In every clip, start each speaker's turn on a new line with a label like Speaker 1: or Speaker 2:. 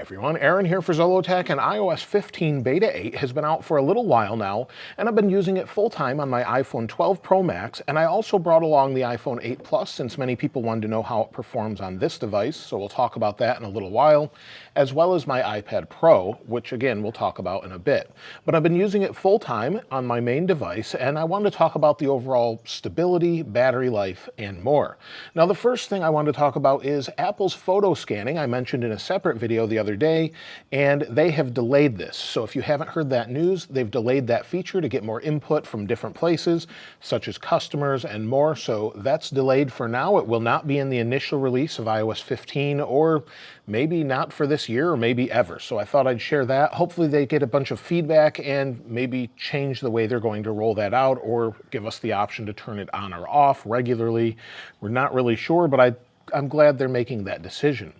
Speaker 1: everyone, Aaron here for Zollotech, and iOS 15 Beta 8 has been out for a little while now, and I've been using it full-time on my iPhone 12 Pro Max, and I also brought along the iPhone 8 Plus since many people wanted to know how it performs on this device, so we'll talk about that in a little while, as well as my iPad Pro, which again we'll talk about in a bit. But I've been using it full-time on my main device, and I wanted to talk about the overall stability, battery life, and more. Now the first thing I wanted to talk about is Apple's photo scanning. I mentioned in a separate video the other day, and they have delayed this. So if you haven't heard that news, they've delayed that feature to get more input from different places, such as customers and more. So that's delayed for now. It will not be in the initial release of iOS 15, or maybe not for this year, or maybe ever. So I thought I'd share that. Hopefully they get a bunch of feedback and maybe change the way they're going to roll that out, or give us the option to turn it on or off regularly. We're not really sure, but I'm glad they're making that decision.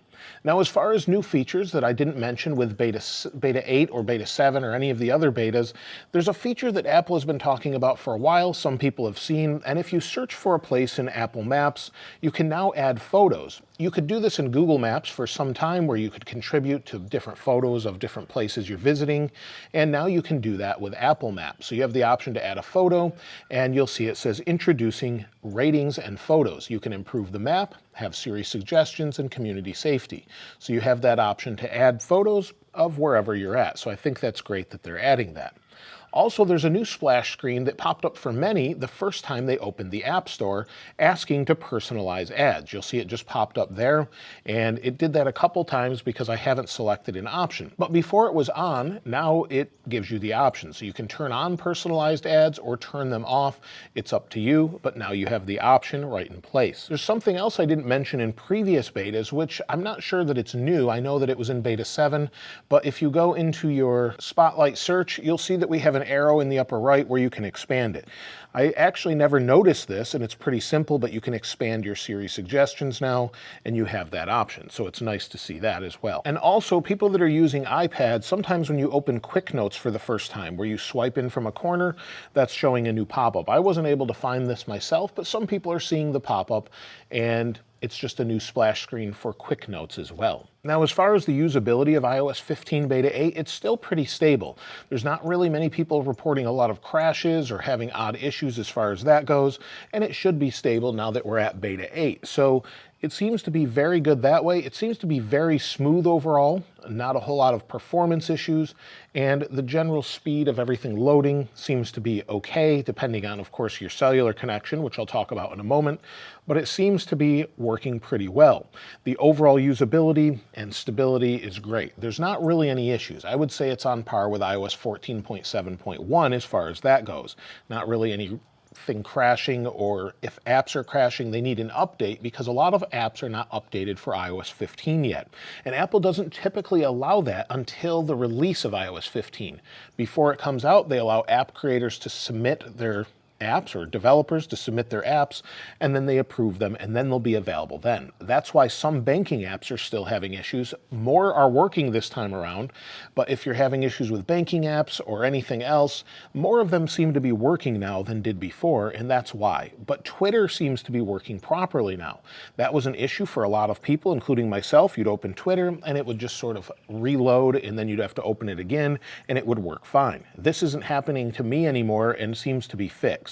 Speaker 1: Now, as far as new features that I didn't mention with Beta 8 or Beta 7 or any of the other betas, there's a feature that Apple has been talking about for a while, some people have seen, and if you search for a place in Apple Maps, you can now add photos. You could do this in Google Maps for some time, where you could contribute to different photos of different places you're visiting, and now you can do that with Apple Maps. So you have the option to add a photo, and you'll see it says introducing ratings and photos. You can improve the map, have Siri suggestions, and community safety. So you have that option to add photos of wherever you're at. So I think that's great that they're adding that. Also, there's a new splash screen that popped up for many the first time they opened the App Store, asking to personalize ads. You'll see it just popped up there, and it did that a couple times because I haven't selected an option. But before it was on, now it gives you the option. So you can turn on personalized ads or turn them off. It's up to you, but now you have the option right in place. There's something else I didn't mention in previous betas, which I'm not sure that it's new. I know that it was in Beta 7, but if you go into your Spotlight search, you'll see that we have an arrow in the upper right where you can expand it. I actually never noticed this, and it's pretty simple, but you can expand your Siri suggestions now, and you have that option. So it's nice to see that as well. And also, people that are using iPads, sometimes when you open Quick Notes for the first time, where you swipe in from a corner, that's showing a new pop-up. I wasn't able to find this myself, but some people are seeing the pop-up, and it's just a new splash screen for Quick Notes as well. Now, as far as the usability of iOS 15 Beta 8, it's still pretty stable. There's not really many people reporting a lot of crashes or having odd issues as far as that goes, and it should be stable now that we're at Beta 8. So it seems to be very good that way. It seems to be very smooth overall, not a whole lot of performance issues, and the general speed of everything loading seems to be okay, depending on, of course, your cellular connection, which I'll talk about in a moment, but it seems to be working pretty well. The overall usability and stability is great. There's not really any issues. I would say it's on par with iOS 14.7.1 as far as that goes. Not really anything crashing, or if apps are crashing, they need an update, because a lot of apps are not updated for iOS 15 yet. And Apple doesn't typically allow that until the release of iOS 15. Before it comes out, they allow app creators to submit their apps, or developers to submit their apps, and then they approve them, and then they'll be available then. That's why some banking apps are still having issues. More are working this time around, but if you're having issues with banking apps or anything else, more of them seem to be working now than did before, and that's why. But Twitter seems to be working properly now. That was an issue for a lot of people, including myself. You'd open Twitter, and it would just sort of reload, and then you'd have to open it again, and it would work fine. This isn't happening to me anymore, and seems to be fixed.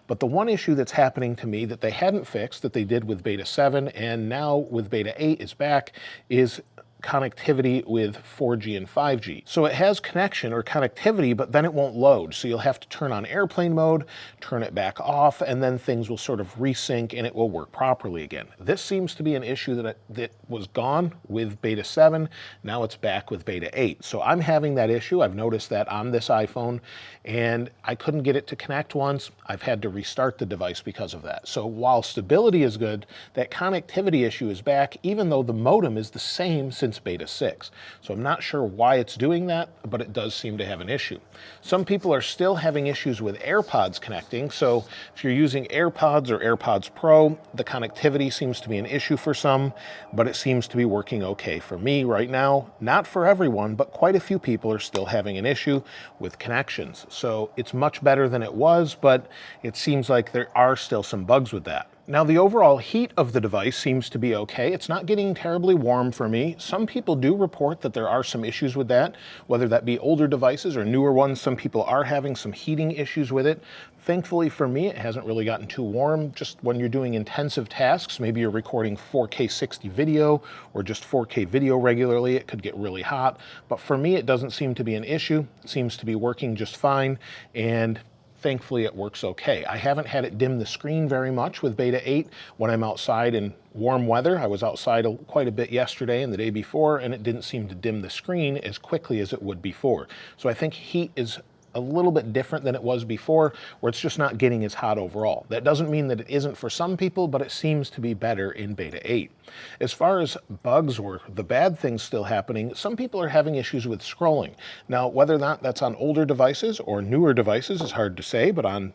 Speaker 1: But the one issue that's happening to me that they hadn't fixed, that they did with Beta 7 and now with Beta 8 is back, is connectivity with 4G and 5G. So it has connection or connectivity, but then it won't load. So you'll have to turn on airplane mode, turn it back off, and then things will sort of resync and it will work properly again. This seems to be an issue that was gone with Beta 7. Now it's back with Beta 8. So I'm having that issue. I've noticed that on this iPhone, and I couldn't get it to connect once. I've had to restart the device because of that. So while stability is good, that connectivity issue is back, even though the modem is the same since Beta 6. So I'm not sure why it's doing that, but it does seem to have an issue. Some people are still having issues with AirPods connecting. So if you're using AirPods or AirPods Pro, the connectivity seems to be an issue for some, but it seems to be working okay for me right now. Not for everyone, but quite a few people are still having an issue with connections. So it's much better than it was, but it seems like there are still some bugs with that. Now, the overall heat of the device seems to be okay. It's not getting terribly warm for me. Some people do report that there are some issues with that, whether that be older devices or newer ones. Some people are having some heating issues with it. Thankfully for me, it hasn't really gotten too warm. Just when you're doing intensive tasks, maybe you're recording 4K 60 video or just 4K video regularly, it could get really hot. But for me, it doesn't seem to be an issue. It seems to be working just fine, and thankfully it works okay. I haven't had it dim the screen very much with Beta 8 when I'm outside in warm weather. I was outside quite a bit yesterday and the day before, and it didn't seem to dim the screen as quickly as it would before. So I think heat is a little bit different than it was before, where it's just not getting as hot overall. That doesn't mean that it isn't for some people, but it seems to be better in Beta 8. As far as bugs or the bad things still happening, some people are having issues with scrolling. Now, whether or not that's on older devices or newer devices is hard to say, but on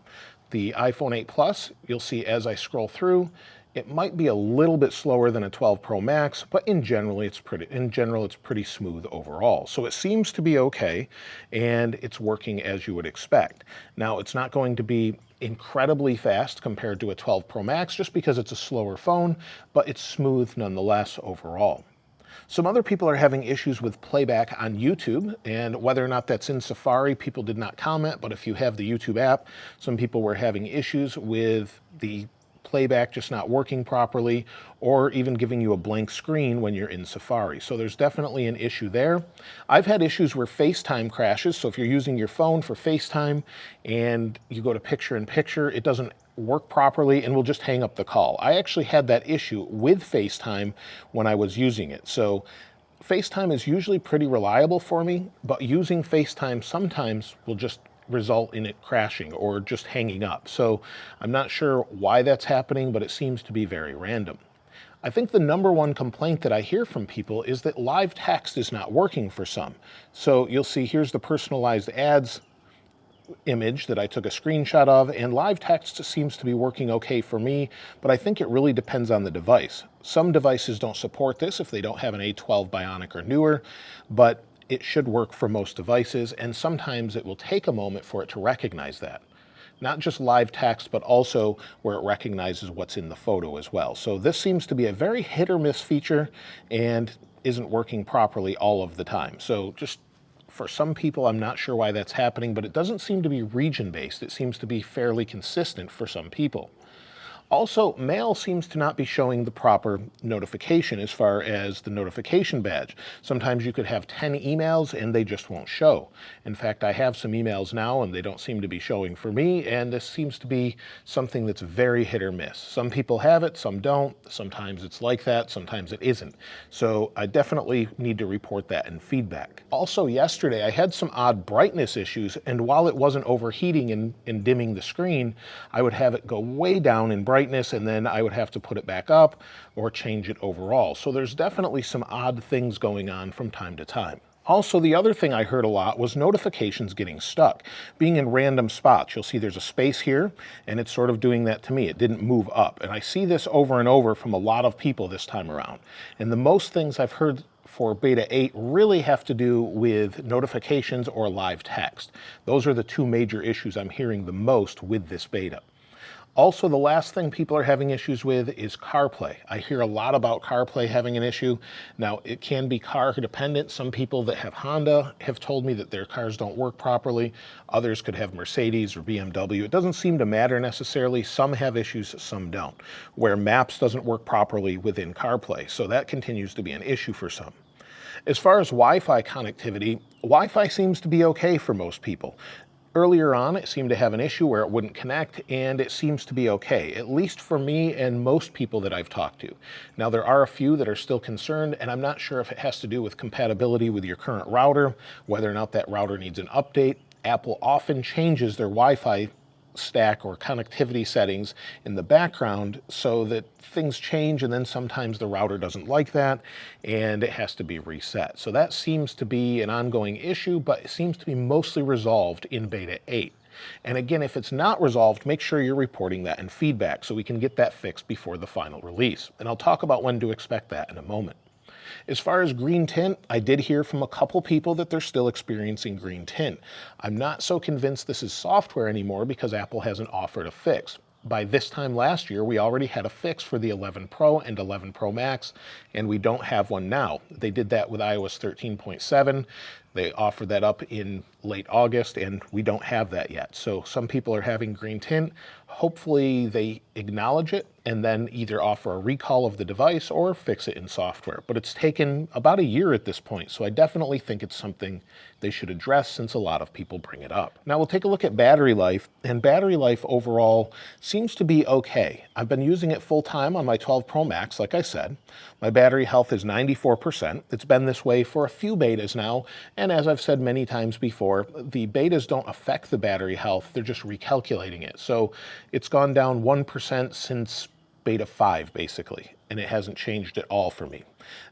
Speaker 1: the iPhone 8 Plus, you'll see as I scroll through, it might be a little bit slower than a 12 Pro Max, but in general, it's pretty smooth overall. So it seems to be okay, and it's working as you would expect. Now, it's not going to be incredibly fast compared to a 12 Pro Max just because it's a slower phone, but it's smooth nonetheless overall. Some other people are having issues with playback on YouTube, and whether or not that's in Safari, people did not comment, but if you have the YouTube app, some people were having issues with the playback just not working properly, or even giving you a blank screen when you're in Safari. So there's definitely an issue there. I've had issues where FaceTime crashes. So if you're using your phone for FaceTime and you go to picture-in-picture, it doesn't work properly and will just hang up the call. I actually had that issue with FaceTime when I was using it. So FaceTime is usually pretty reliable for me, but using FaceTime sometimes will just result in it crashing or just hanging up. So I'm not sure why that's happening, but it seems to be very random. I think the number one complaint that I hear from people is that live text is not working for some. So you'll see here's the personalized ads image that I took a screenshot of, and live text seems to be working okay for me, but I think it really depends on the device. Some devices don't support this if they don't have an A12 Bionic or newer, but it should work for most devices, and sometimes it will take a moment for it to recognize that. Not just live text, but also where it recognizes what's in the photo as well. So this seems to be a very hit or miss feature and isn't working properly all of the time. So just for some people, I'm not sure why that's happening, but it doesn't seem to be region-based. It seems to be fairly consistent for some people. Also, Mail seems to not be showing the proper notification as far as the notification badge. Sometimes you could have 10 emails and they just won't show. In fact, I have some emails now and they don't seem to be showing for me, and this seems to be something that's very hit or miss. Some people have it, some don't. Sometimes it's like that, sometimes it isn't. So I definitely need to report that in feedback. Also, yesterday I had some odd brightness issues, and while it wasn't overheating and dimming the screen, I would have it go way down in brightness, and then I would have to put it back up or change it overall. So there's definitely some odd things going on from time to time. Also, the other thing I heard a lot was notifications getting stuck, being in random spots. You'll see there's a space here, and it's sort of doing that to me. It didn't move up. And I see this over and over from a lot of people this time around. And the most things I've heard for Beta 8 really have to do with notifications or live text. Those are the two major issues I'm hearing the most with this beta. Also, the last thing people are having issues with is CarPlay. I hear a lot about CarPlay having an issue. Now, it can be car dependent. Some people that have Honda have told me that their cars don't work properly. Others could have Mercedes or BMW. It doesn't seem to matter necessarily. Some have issues, some don't. Where Maps doesn't work properly within CarPlay, so that continues to be an issue for some. As far as Wi-Fi connectivity, Wi-Fi seems to be okay for most people. Earlier on, it seemed to have an issue where it wouldn't connect, and it seems to be okay, at least for me and most people that I've talked to. Now, there are a few that are still concerned, and I'm not sure if it has to do with compatibility with your current router, whether or not that router needs an update. Apple often changes their Wi-Fi stack or connectivity settings in the background so that things change, and then sometimes the router doesn't like that and it has to be reset. So that seems to be an ongoing issue, but it seems to be mostly resolved in Beta 8. And again, if it's not resolved, make sure you're reporting that in feedback so we can get that fixed before the final release. And I'll talk about when to expect that in a moment. As far as green tint, I did hear from a couple people that they're still experiencing green tint. I'm not so convinced this is software anymore because Apple hasn't offered a fix. by this time last year, we already had a fix for the 11 Pro and 11 Pro Max, and we don't have one now. They did that with iOS 13.7. They offered that up in late August, and we don't have that yet. So some people are having green tint. Hopefully they acknowledge it and then either offer a recall of the device or fix it in software. But it's taken about a year at this point, so I definitely think it's something they should address since a lot of people bring it up. Now we'll take a look at battery life, and battery life overall seems to be okay. I've been using it full time on my 12 Pro Max, like I said. My battery health is 94%. It's been this way for a few betas now, and as I've said many times before, the betas don't affect the battery health, they're just recalculating it. So it's gone down 1% since beta 5 basically, and it hasn't changed at all for me.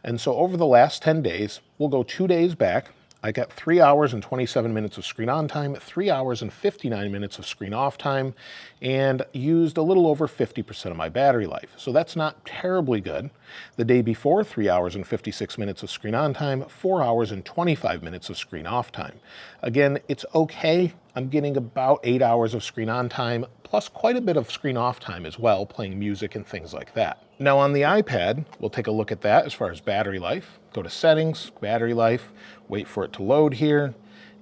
Speaker 1: And so over the last 10 days, we'll go 2 days back, I got 3 hours and 27 minutes of screen on time, 3 hours and 59 minutes of screen off time, and used a little over 50% of my battery life. So that's not terribly good. The day before, 3 hours and 56 minutes of screen on time, 4 hours and 25 minutes of screen off time. Again, it's okay. I'm getting about 8 hours of screen on time, plus quite a bit of screen off time as well, playing music and things like that. Now on the iPad, we'll take a look at that as far as battery life. Go to settings, battery life, wait for it to load here.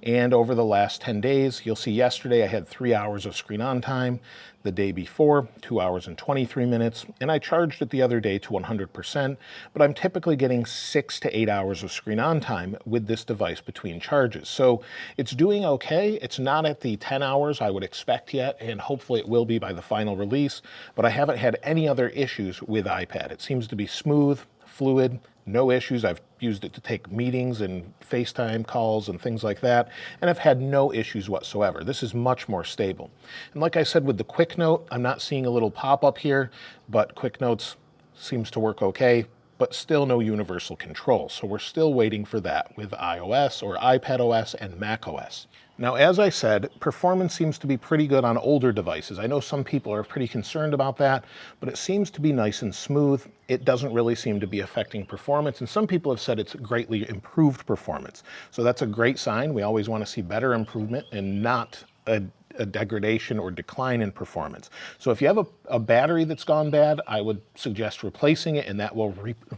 Speaker 1: And over the last 10 days, you'll see yesterday I had 3 hours of screen on time, the day before, 2 hours and 23 minutes, and I charged it the other day to 100%, but I'm typically getting 6 to 8 hours of screen on time with this device between charges. So it's doing okay. It's not at the 10 hours I would expect yet, and hopefully it will be by the final release, but I haven't had any other issues with iPad. It seems to be smooth, fluid, no issues. I've used it to take meetings and FaceTime calls and things like that, and I've had no issues whatsoever. This is much more stable. And like I said with the Quick Note, I'm not seeing a little pop-up here, but Quick Notes seems to work okay, but still no universal control. So we're still waiting for that with iOS or iPadOS and macOS. Now, as I said, performance seems to be pretty good on older devices. I know some people are pretty concerned about that, but it seems to be nice and smooth. It doesn't really seem to be affecting performance, and some people have said it's greatly improved performance. So that's a great sign. We always want to see better improvement and not a degradation or decline in performance. So if you have a battery that's gone bad, I would suggest replacing it, and that will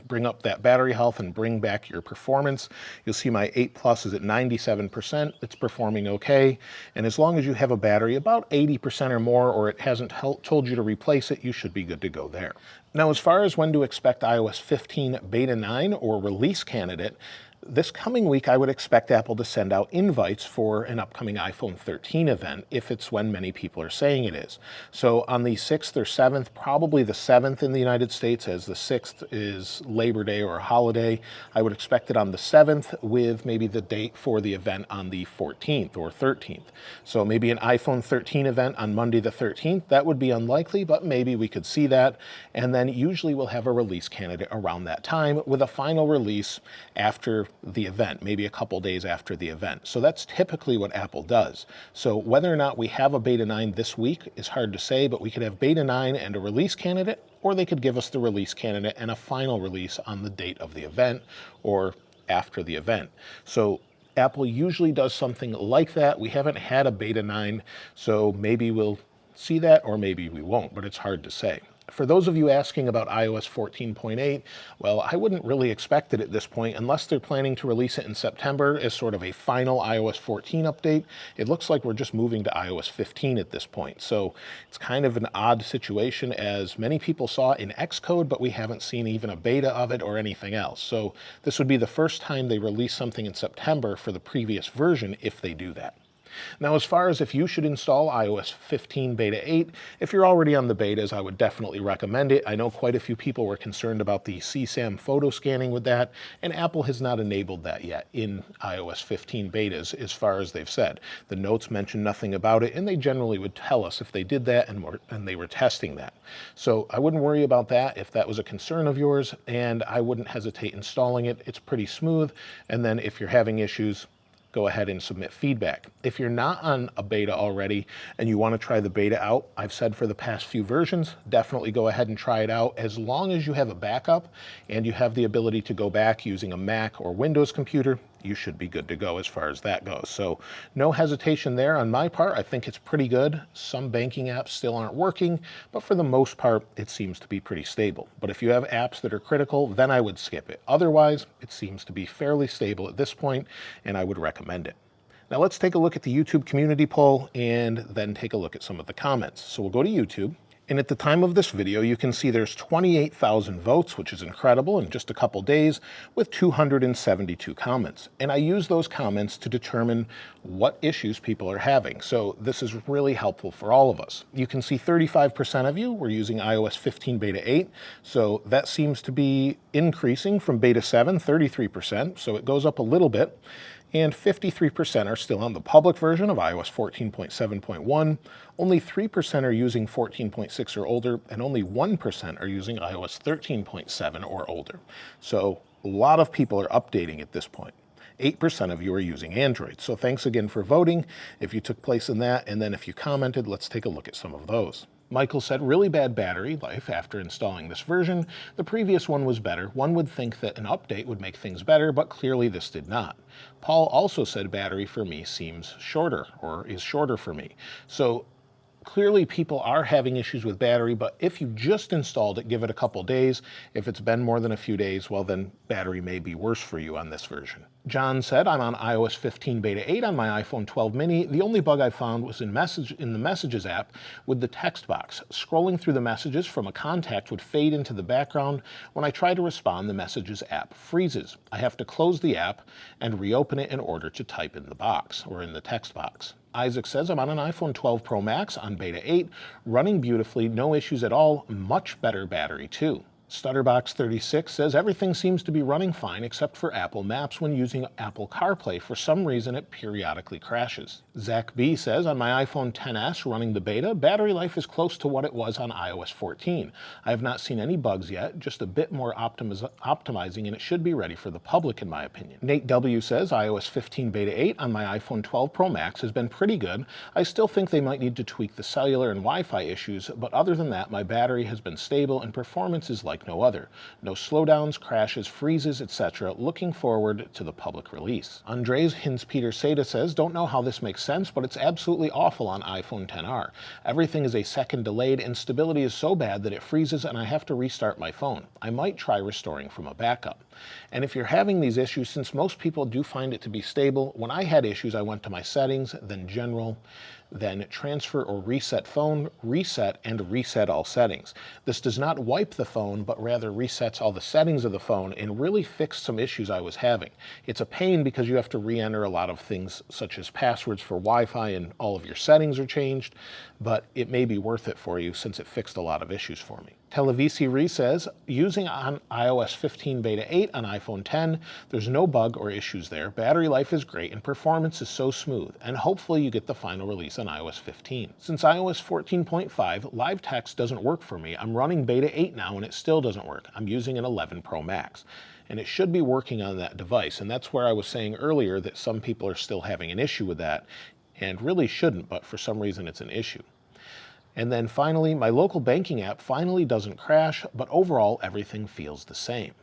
Speaker 1: bring up that battery health and bring back your performance. You'll see my 8 Plus is at 97%. It's performing okay. And as long as you have a battery about 80% or more, or it hasn't told you to replace it, you should be good to go there. Now, as far as when to expect iOS 15 Beta 9 or release candidate, this coming week, I would expect Apple to send out invites for an upcoming iPhone 13 event, if it's when many people are saying it is. So on the 6th or 7th, probably the 7th in the United States, as the 6th is Labor Day or a holiday, I would expect it on the 7th with maybe the date for the event on the 14th or 13th. So maybe an iPhone 13 event on Monday the 13th. That would be unlikely, but maybe we could see that. And then usually we'll have a release candidate around that time with a final release after the event, maybe a couple days after the event. So that's typically what Apple does. So whether or not we have a Beta 9 this week is hard to say, but we could have Beta 9 and a release candidate, or they could give us the release candidate and a final release on the date of the event or after the event. So Apple usually does something like that. We haven't had a Beta 9, so maybe we'll see that or maybe we won't, but it's hard to say. For those of you asking about iOS 14.8, well, I wouldn't really expect it at this point unless they're planning to release it in September as sort of a final iOS 14 update. It looks like we're just moving to iOS 15 at this point. So it's kind of an odd situation, as many people saw in Xcode, but we haven't seen even a beta of it or anything else. So this would be the first time they release something in September for the previous version, if they do that. Now, as far as if you should install iOS 15 Beta 8, if you're already on the betas, I would definitely recommend it. I know quite a few people were concerned about the CSAM photo scanning with that, and Apple has not enabled that yet in iOS 15 betas, as far as they've said. The notes mention nothing about it, and they generally would tell us if they did that and they were testing that. So I wouldn't worry about that if that was a concern of yours, and I wouldn't hesitate installing it. It's pretty smooth, and then if you're having issues, go ahead and submit feedback. If you're not on a beta already and you want to try the beta out, I've said for the past few versions, definitely go ahead and try it out, as long as you have a backup and you have the ability to go back using a Mac or Windows computer. you should be good to go as far as that goes. So no hesitation there on my part. I think it's pretty good. Some banking apps still aren't working, but for the most part, it seems to be pretty stable. But if you have apps that are critical, then I would skip it. Otherwise, it seems to be fairly stable at this point, and I would recommend it. Now let's take a look at the YouTube community poll and then take a look at some of the comments. So we'll go to YouTube. And at the time of this video, you can see there's 28,000 votes, which is incredible in just a couple days, with 272 comments. And I use those comments to determine what issues people are having. So this is really helpful for all of us. You can see 35% of you were using iOS 15 Beta 8. So that seems to be increasing from Beta 7, 33%. So it goes up a little bit. And 53% are still on the public version of iOS 14.7.1. Only 3% are using 14.6 or older, and only 1% are using iOS 13.7 or older. So a lot of people are updating at this point. 8% of you are using Android. So thanks again for voting if you took place in that, and then if you commented, let's take a look at some of those. Michael said, really bad battery life after installing this version. The previous one was better. One would think that an update would make things better, but clearly this did not. Paul also said battery for me seems shorter, or is shorter for me. So clearly people are having issues with battery, but if you just installed it, give it a couple days. If it's been more than a few days, well then battery may be worse for you on this version. John said, I'm on iOS 15 Beta 8 on my iPhone 12 mini. The only bug I found was in the Messages app with the text box. Scrolling through the messages from a contact would fade into the background. When I try to respond, the Messages app freezes. I have to close the app and reopen it in order to type in the box, or in the text box. Isaac says, I'm on an iPhone 12 Pro Max on Beta 8, running beautifully, no issues at all, much better battery too. Stutterbox36 says everything seems to be running fine except for Apple Maps when using Apple CarPlay. For some reason, it periodically crashes. Zach B says, on my iPhone XS running the beta, battery life is close to what it was on iOS 14. I have not seen any bugs yet, just a bit more optimizing, and it should be ready for the public in my opinion. Nate W says, iOS 15 Beta 8 on my iPhone 12 Pro Max has been pretty good. I still think they might need to tweak the cellular and Wi-Fi issues, but other than that, my battery has been stable and performance is like no other. No slowdowns, crashes, freezes, etc. Looking forward to the public release. Andres Hinz Peter Seda says, don't know how this makes sense, but it's absolutely awful on iPhone XR. Everything is a second delayed and stability is so bad that it freezes and I have to restart my phone. I might try restoring from a backup. And if you're having these issues, since most people do find it to be stable, when I had issues, I went to my settings, then general, then transfer or reset phone, reset, and reset all settings. This does not wipe the phone, but rather resets all the settings of the phone and really fixed some issues I was having. It's a pain because you have to re-enter a lot of things such as passwords for Wi-Fi and all of your settings are changed, but it may be worth it for you since it fixed a lot of issues for me. Televisi Re says, using on iOS 15 Beta 8 on iPhone 10, there's no bug or issues there. Battery life is great and performance is so smooth, and hopefully you get the final release on iOS 15. Since iOS 14.5, live text doesn't work for me. I'm running Beta 8 now and it still doesn't work. I'm using an 11 Pro Max. And it should be working on that device, and that's where I was saying earlier that some people are still having an issue with that, and really shouldn't, but for some reason it's an issue. And then finally, my local banking app finally doesn't crash, but overall everything feels the same.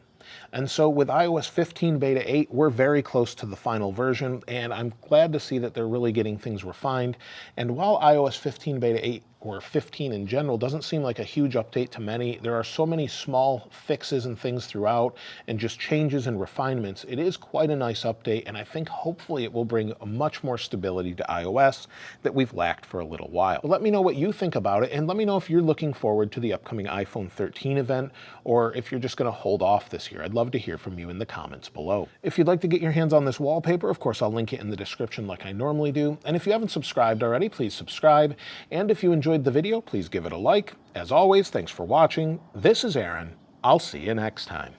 Speaker 1: And so with iOS 15 Beta 8, we're very close to the final version, and I'm glad to see that they're really getting things refined. And while iOS 15 Beta 8 or 15 in general doesn't seem like a huge update to many, there are so many small fixes and things throughout and just changes and refinements. It is quite a nice update, and I think hopefully it will bring much more stability to iOS that we've lacked for a little while. But let me know what you think about it, and let me know if you're looking forward to the upcoming iPhone 13 event, or if you're just going to hold off this year. I'd love to hear from you in the comments below. If you'd like to get your hands on this wallpaper, of course I'll link it in the description like I normally do, and if you haven't subscribed already, please subscribe, and if you enjoyed the video, please give it a like. As always, thanks for watching. This is Aaron. I'll see you next time.